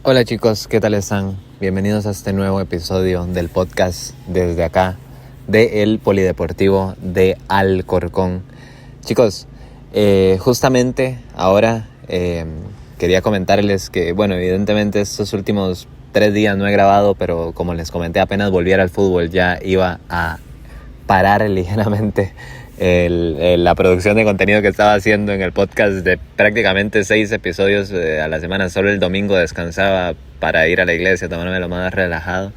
Hola chicos, ¿qué tal están? Bienvenidos a este nuevo episodio del podcast desde acá, de el Polideportivo de Alcorcón. Chicos, justamente ahora quería comentarles que, bueno, evidentemente estos últimos 3 días no he grabado, pero como les comenté, apenas volviera al fútbol ya iba a parar ligeramente la producción de contenido que estaba haciendo en el podcast de prácticamente 6 episodios a la semana. Solo el domingo descansaba para ir a la iglesia, tomarme lo más relajado.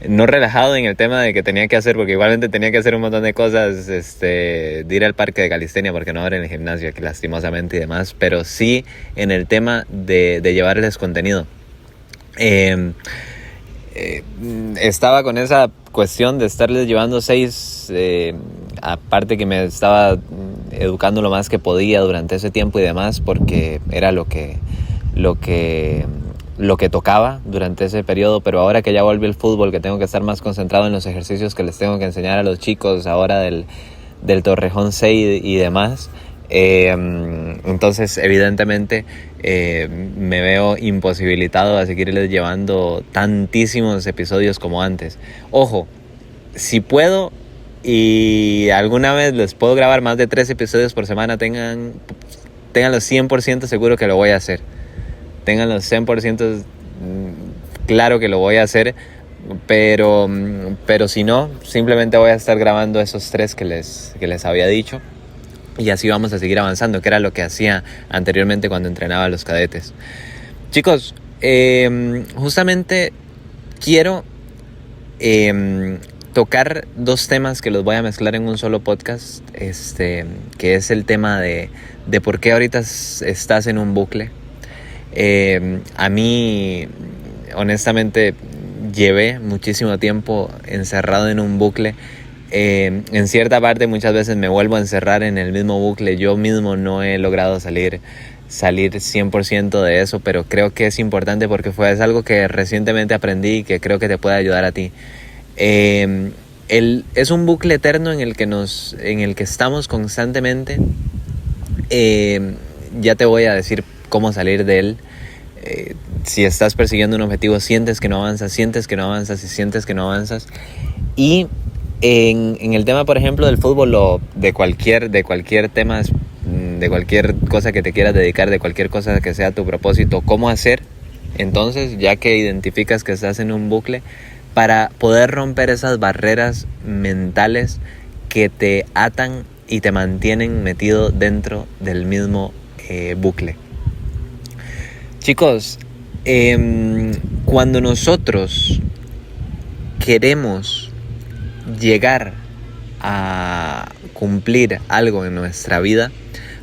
No relajado en el tema de que tenía que hacer, porque igualmente tenía que hacer un montón de cosas, de ir al parque de calistenia porque no abren el gimnasio aquí lastimosamente y demás, pero sí en el tema de llevarles contenido. Estaba con esa cuestión de estarles llevando 6, aparte que me estaba educando lo más que podía durante ese tiempo y demás, porque era lo que tocaba durante ese periodo. Pero ahora que ya volví el fútbol, que tengo que estar más concentrado en los ejercicios que les tengo que enseñar a los chicos ahora del Torrejón 6 y demás, entonces evidentemente me veo imposibilitado a seguirles llevando tantísimos episodios como antes. Ojo, si puedo y alguna vez les puedo grabar más de 3 episodios por semana, tenganlo 100% seguro que lo voy a hacer. Tenganlo 100% claro que lo voy a hacer. Pero si no, simplemente voy a estar grabando esos 3 que les había dicho. Y así vamos a seguir avanzando, que era lo que hacía anteriormente cuando entrenaba a los cadetes. Chicos, justamente quiero tocar 2 temas que los voy a mezclar en un solo podcast. Que es el tema de por qué ahorita estás en un bucle. A mí, honestamente, llevé muchísimo tiempo encerrado en un bucle. En cierta parte muchas veces me vuelvo a encerrar en el mismo bucle. Yo mismo no he logrado salir 100% de eso, pero creo que es importante porque es algo que recientemente aprendí y que creo que te puede ayudar a ti. Es un bucle eterno en el que estamos constantemente. Ya te voy a decir cómo salir de él. Si estás persiguiendo un objetivo, sientes que no avanzas y sientes que no avanzas. Y en el tema, por ejemplo, del fútbol o de cualquier tema, de cualquier cosa que te quieras dedicar, de cualquier cosa que sea tu propósito, ¿cómo hacer? Entonces, ya que identificas que estás en un bucle, para poder romper esas barreras mentales que te atan y te mantienen metido dentro del mismo bucle. Chicos, cuando nosotros queremos llegar a cumplir algo en nuestra vida,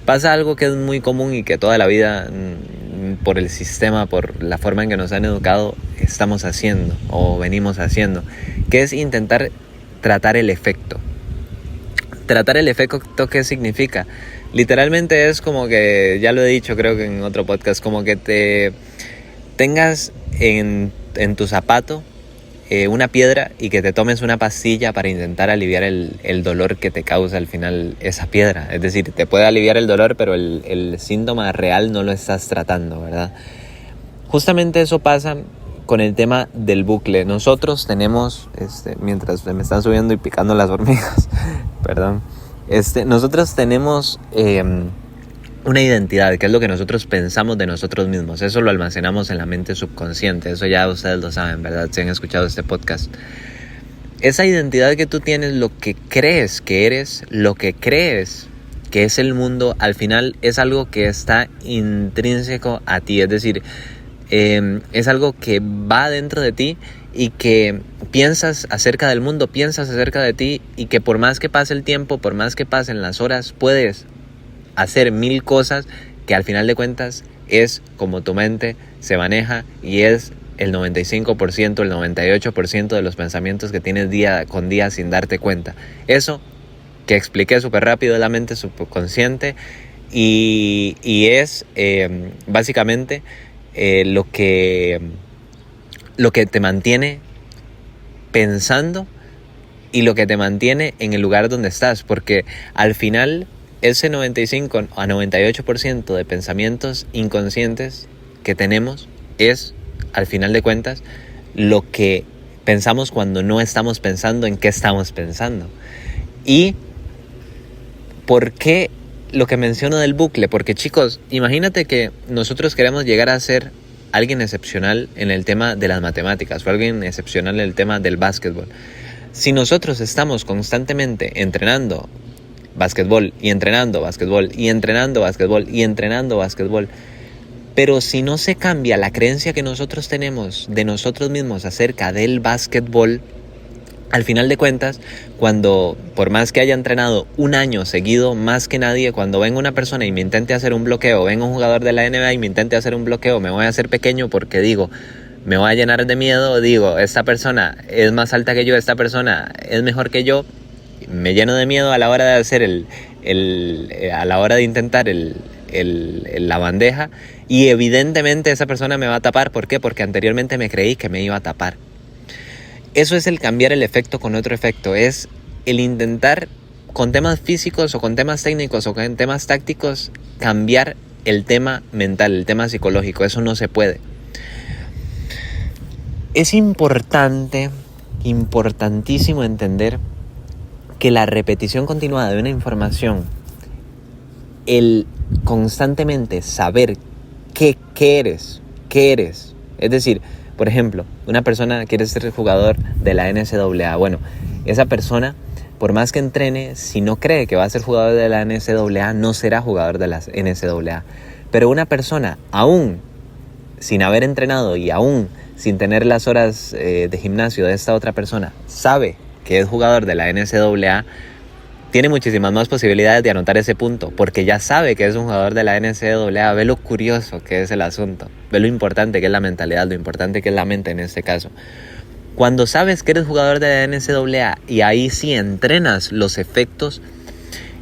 pasa algo que es muy común y que toda la vida, por el sistema, por la forma en que nos han educado, estamos haciendo o venimos haciendo, que es intentar tratar el efecto. ¿Tratar el efecto qué significa? Literalmente es como que, ya lo he dicho creo que en otro podcast, como que te tengas en tu zapato una piedra y que te tomes una pastilla para intentar aliviar el dolor que te causa al final esa piedra. Es decir, te puede aliviar el dolor, pero el síntoma real no lo estás tratando, ¿verdad? Justamente eso pasa con el tema del bucle. Nosotros tenemos, mientras me están subiendo y picando las hormigas, perdón, nosotros tenemos una identidad, que es lo que nosotros pensamos de nosotros mismos. Eso lo almacenamos en la mente subconsciente. Eso ya ustedes lo saben, ¿verdad? Si han escuchado este podcast. Esa identidad que tú tienes, lo que crees que eres, lo que crees que es el mundo, al final es algo que está intrínseco a ti. Es decir, es algo que va dentro de ti y que piensas acerca del mundo, piensas acerca de ti, y que por más que pase el tiempo, por más que pasen las horas, puedes hacer 1000 cosas que al final de cuentas es como tu mente se maneja, y es el 95%, el 98% de los pensamientos que tienes día con día sin darte cuenta. Eso que expliqué súper rápido es la mente subconsciente, y es básicamente lo que te mantiene pensando y lo que te mantiene en el lugar donde estás, porque al final ese 95 a 98% de pensamientos inconscientes que tenemos es, al final de cuentas, lo que pensamos cuando no estamos pensando en qué estamos pensando. ¿Y por qué lo que menciono del bucle? Porque, chicos, imagínate que nosotros queremos llegar a ser alguien excepcional en el tema de las matemáticas o alguien excepcional en el tema del básquetbol. Si nosotros estamos constantemente entrenando básquetbol y entrenando básquetbol y entrenando básquetbol y entrenando básquetbol, pero si no se cambia la creencia que nosotros tenemos de nosotros mismos acerca del básquetbol, al final de cuentas, cuando, por más que haya entrenado un año seguido, más que nadie, cuando venga una persona y me intente hacer un bloqueo, venga un jugador de la NBA y me intente hacer un bloqueo, me voy a hacer pequeño porque digo, me voy a llenar de miedo, digo, esta persona es más alta que yo, esta persona es mejor que yo, me lleno de miedo a la hora de hacer a la hora de intentar la bandeja, y evidentemente esa persona me va a tapar. ¿Por qué? Porque anteriormente me creí que me iba a tapar. Eso es el cambiar el efecto con otro efecto, es el intentar con temas físicos o con temas técnicos o con temas tácticos cambiar el tema mental, el tema psicológico. Eso no se puede. Es importantísimo entender que la repetición continuada de una información, el constantemente saber qué eres, es decir, por ejemplo, una persona quiere ser jugador de la NCAA. Bueno, esa persona, por más que entrene, si no cree que va a ser jugador de la NCAA, no será jugador de la NCAA. Pero una persona, aún sin haber entrenado y aún sin tener las horas de gimnasio de esta otra persona, sabe que es jugador de la NCAA, tiene muchísimas más posibilidades de anotar ese punto, porque ya sabe que es un jugador de la NCAA. Ve lo curioso que es el asunto, ve lo importante que es la mentalidad, lo importante que es la mente en este caso. Cuando sabes que eres jugador de la NCAA y ahí sí entrenas los efectos,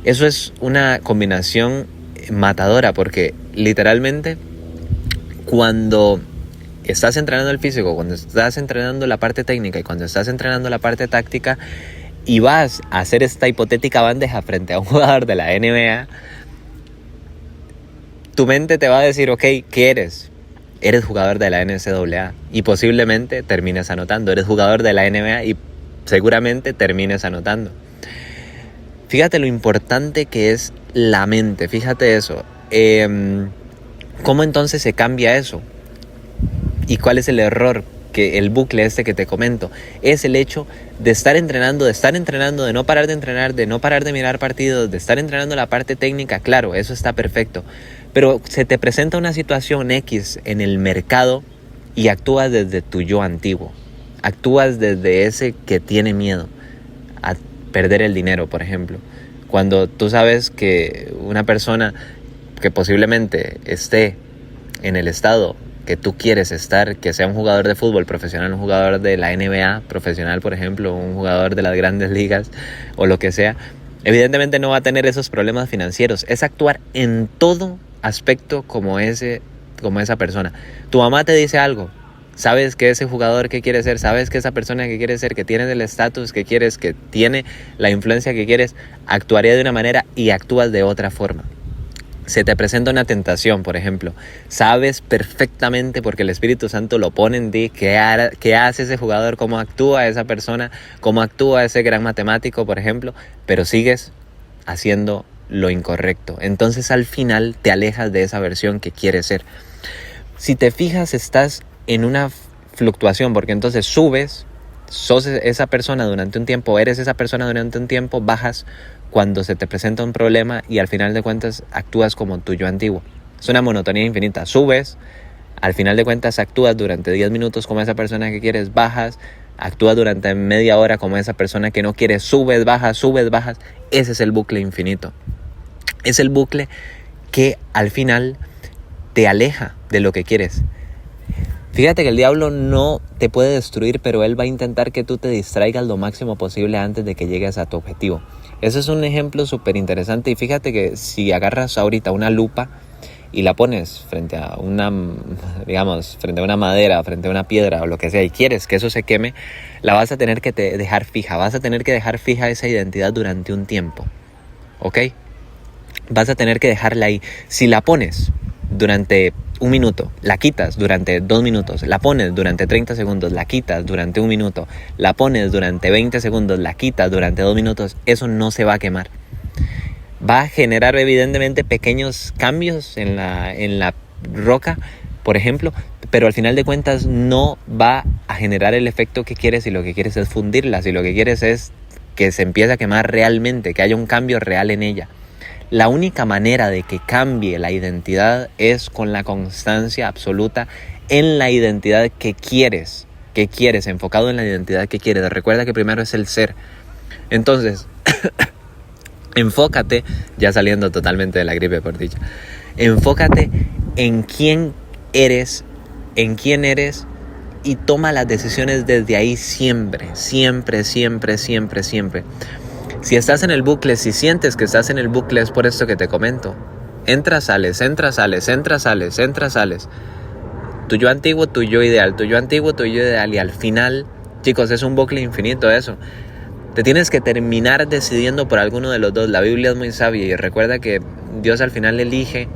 eso es una combinación matadora, porque literalmente cuando estás entrenando el físico, cuando estás entrenando la parte técnica y cuando estás entrenando la parte táctica, y vas a hacer esta hipotética bandeja frente a un jugador de la NBA, tu mente te va a decir, ok, ¿qué eres? Eres jugador de la NCAA y posiblemente termines anotando. Eres jugador de la NBA y seguramente termines anotando. Fíjate lo importante que es la mente, fíjate eso. ¿Cómo entonces se cambia eso? ¿Y cuál es el error? Que el bucle este que te comento es el hecho de estar entrenando, de no parar de entrenar, de no parar de mirar partidos, de estar entrenando la parte técnica. Claro, eso está perfecto, pero se te presenta una situación X en el mercado y actúas desde tu yo antiguo, actúas desde ese que tiene miedo a perder el dinero, por ejemplo, cuando tú sabes que una persona que posiblemente esté en el estado que tú quieres estar, que sea un jugador de fútbol profesional, un jugador de la NBA profesional, por ejemplo, un jugador de las grandes ligas o lo que sea, evidentemente no va a tener esos problemas financieros. Es actuar en todo aspecto como esa persona. Tu mamá te dice algo, sabes que ese jugador que quieres ser, sabes que esa persona que quieres ser, que tiene el estatus que quieres, que tiene la influencia que quieres, actuaría de una manera y actúas de otra forma. Se te presenta una tentación, por ejemplo, sabes perfectamente, porque el Espíritu Santo lo pone en ti, qué hace ese jugador, cómo actúa esa persona, cómo actúa ese gran matemático, por ejemplo, pero sigues haciendo lo incorrecto. Entonces al final te alejas de esa versión que quieres ser. Si te fijas, estás en una fluctuación, porque entonces subes, sos esa persona durante un tiempo, eres esa persona durante un tiempo, bajas cuando se te presenta un problema y al final de cuentas actúas como tu yo antiguo. Es una monotonía infinita. Subes, al final de cuentas actúas durante 10 minutos como esa persona que quieres, bajas, actúas durante media hora como esa persona que no quieres, subes, bajas. Ese es el bucle infinito. Es el bucle que al final te aleja de lo que quieres. Fíjate que el diablo no te puede destruir, pero él va a intentar que tú te distraigas lo máximo posible antes de que llegues a tu objetivo. Eso es un ejemplo súper interesante, y fíjate que si agarras ahorita una lupa y la pones frente a una madera, frente a una piedra o lo que sea, y quieres que eso se queme, la vas a tener que dejar fija, vas a tener que dejar fija esa identidad durante un tiempo, ¿ok? Vas a tener que dejarla ahí. Si la pones durante 1 minuto, la quitas durante 2 minutos, la pones durante 30 segundos, la quitas durante 1 minuto, la pones durante 20 segundos, la quitas durante 2 minutos, eso no se va a quemar. Va a generar evidentemente pequeños cambios en la roca, por ejemplo, pero al final de cuentas no va a generar el efecto que quieres, y lo que quieres es fundirla, si lo que quieres es que se empiece a quemar realmente, que haya un cambio real en ella. La única manera de que cambie la identidad es con la constancia absoluta en la identidad que quieres, enfocado en la identidad que quieres. Recuerda que primero es el ser. Entonces, enfócate, ya saliendo totalmente de la gripe por dicha, enfócate en quién eres y toma las decisiones desde ahí siempre. Si estás en el bucle, si sientes que estás en el bucle, es por esto que te comento. Entras, sales. Tu yo antiguo, tu yo ideal, y al final, chicos, es un bucle infinito eso. Te tienes que terminar decidiendo por alguno de los dos. La Biblia es muy sabia y recuerda que Dios al final elige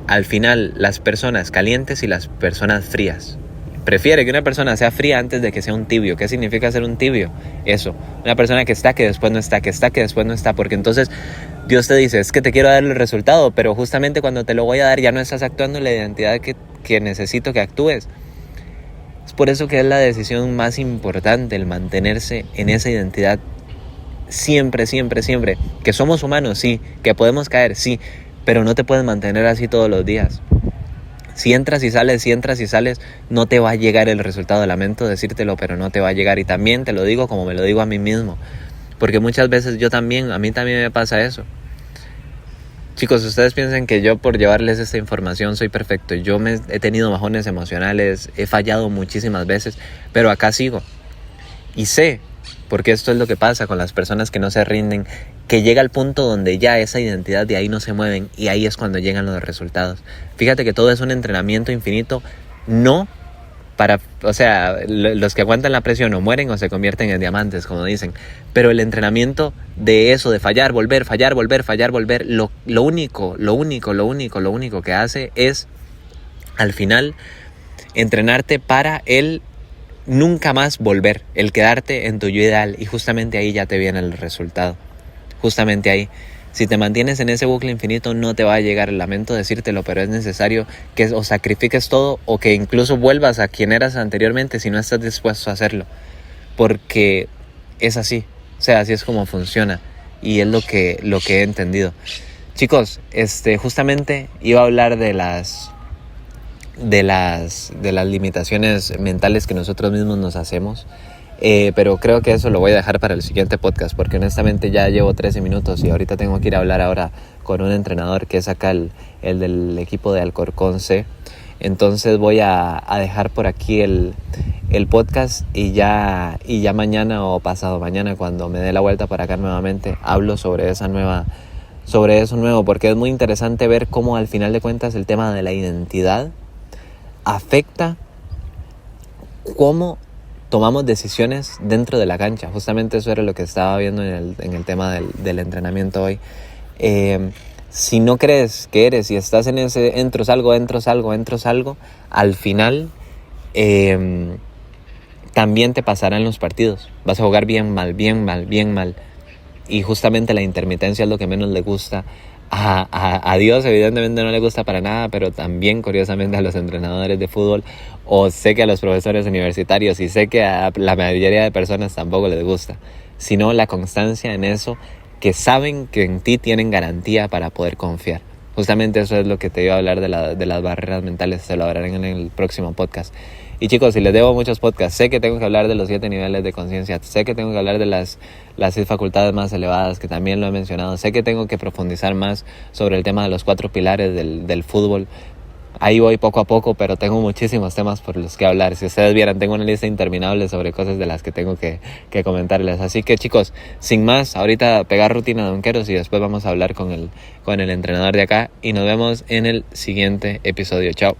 las personas calientes y las personas frías. Prefiere que una persona sea fría antes de que sea un tibio. ¿Qué significa ser un tibio? Eso, una persona que está, que después no está, que está, que después no está. Porque entonces Dios te dice, es que te quiero dar el resultado, pero justamente cuando te lo voy a dar ya no estás actuando en la identidad que necesito que actúes. Es por eso que es la decisión más importante, el mantenerse en esa identidad siempre. Que somos humanos, sí, que podemos caer, sí, pero no te puedes mantener así todos los días. Si entras y sales, no te va a llegar el resultado. Lamento decírtelo, pero no te va a llegar. Y también te lo digo como me lo digo a mí mismo. Porque muchas veces a mí también me pasa eso. Chicos, ustedes piensan que yo por llevarles esta información soy perfecto. Yo he tenido bajones emocionales, he fallado muchísimas veces, pero acá sigo. Y sé, porque esto es lo que pasa con las personas que no se rinden, que llega al punto donde ya esa identidad de ahí no se mueven, y ahí es cuando llegan los resultados. Fíjate que todo es un entrenamiento infinito, los que aguantan la presión o mueren o se convierten en diamantes, como dicen. Pero el entrenamiento de eso, de fallar, volver, lo único que hace es, al final, entrenarte para el nunca más volver, el quedarte en tu yo ideal, y justamente ahí ya te viene el resultado. Justamente ahí. Si te mantienes en ese bucle infinito, no te va a llegar. Lamento decírtelo, pero es necesario que o sacrifiques todo, o que incluso vuelvas a quien eras anteriormente si no estás dispuesto a hacerlo. Porque es así. O sea, así es como funciona. Y es lo que he entendido. Chicos, justamente iba a hablar de las limitaciones mentales que nosotros mismos nos hacemos. Pero creo que eso lo voy a dejar para el siguiente podcast, porque honestamente ya llevo 13 minutos y ahorita tengo que ir a hablar ahora con un entrenador que es acá el del equipo de Alcorcón C. Entonces voy a dejar por aquí el podcast, y ya mañana o pasado mañana, cuando me dé la vuelta para acá nuevamente, hablo sobre eso nuevo, porque es muy interesante ver cómo al final de cuentas el tema de la identidad afecta cómo tomamos decisiones dentro de la cancha. Justamente eso era lo que estaba viendo en el tema del entrenamiento hoy. Si no crees que eres y estás en ese entro salgo, al final también te pasará en los partidos. Vas a jugar bien mal. Y justamente la intermitencia es lo que menos le gusta a Dios. Evidentemente no le gusta para nada, pero también curiosamente a los entrenadores de fútbol, o sé que a los profesores universitarios, y sé que a la mayoría de personas tampoco les gusta, sino la constancia en eso, que saben que en ti tienen garantía para poder confiar. Justamente eso es lo que te iba a hablar de las barreras mentales. Se lo hablaré en el próximo podcast. Y chicos, si les debo muchos podcasts, sé que tengo que hablar de los 7 niveles de conciencia, sé que tengo que hablar de las 6 facultades más elevadas, que también lo he mencionado, sé que tengo que profundizar más sobre el tema de los 4 pilares del fútbol. Ahí voy poco a poco, pero tengo muchísimos temas por los que hablar. Si ustedes vieran, tengo una lista interminable sobre cosas de las que tengo que comentarles. Así que chicos, sin más, ahorita pegar rutina de donqueros y después vamos a hablar con el entrenador de acá. Y nos vemos en el siguiente episodio. Chao.